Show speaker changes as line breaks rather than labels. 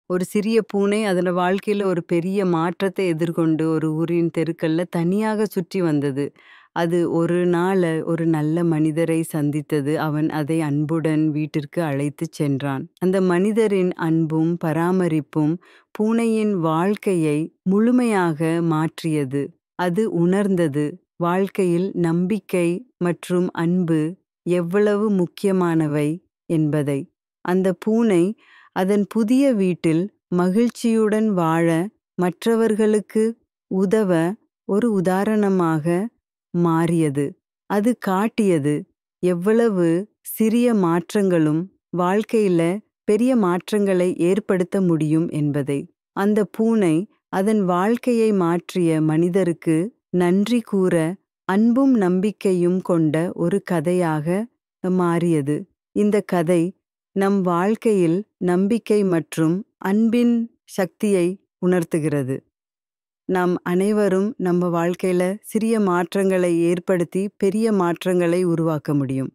ஒரு சிறிய பூனை அதோட வாழ்க்கையில ஒரு பெரிய மாற்றத்தை எதிர்கொண்டு ஒரு ஊரின் தெருக்கள்ல தனியாக சுற்றி வந்தது. அது ஒரு நாள் ஒரு நல்ல மனிதரை சந்தித்தது. அவன் அதை அன்புடன் வீட்டிற்கு அழைத்துச் சென்றான். அந்த மனிதரின் அன்பும் பராமரிப்பும் பூனையின் வாழ்க்கையை முழுமையாக மாற்றியது. அது உணர்ந்தது, வாழ்க்கையில் நம்பிக்கை மற்றும் அன்பு எவ்வளவு முக்கியமானவை என்பதை. அந்த பூனை அதன் புதிய வீட்டில் மகிழ்ச்சியுடன் வாழ, மற்றவர்களுக்கு உதவ ஒரு உதாரணமாக மாறியது. அது காட்டியது எவ்வளவு சிறிய மாற்றங்களும் வாழ்க்கையில பெரிய மாற்றங்களை ஏற்படுத்த முடியும் என்பதை. அந்த பூனை அதன் வாழ்க்கையை மாற்றிய மனிதருக்கு நன்றி கூற அன்பும் நம்பிக்கையும் கொண்ட ஒரு கதையாக மாறியது. இந்த கதை நம் வாழ்க்கையில் நம்பிக்கை மற்றும் அன்பின் சக்தியை உணர்த்துகிறது. நாம் அனைவரும் நம்ம வாழ்க்கையில சிறிய மாற்றங்களை ஏற்படுத்தி பெரிய மாற்றங்களை உருவாக்க முடியும்.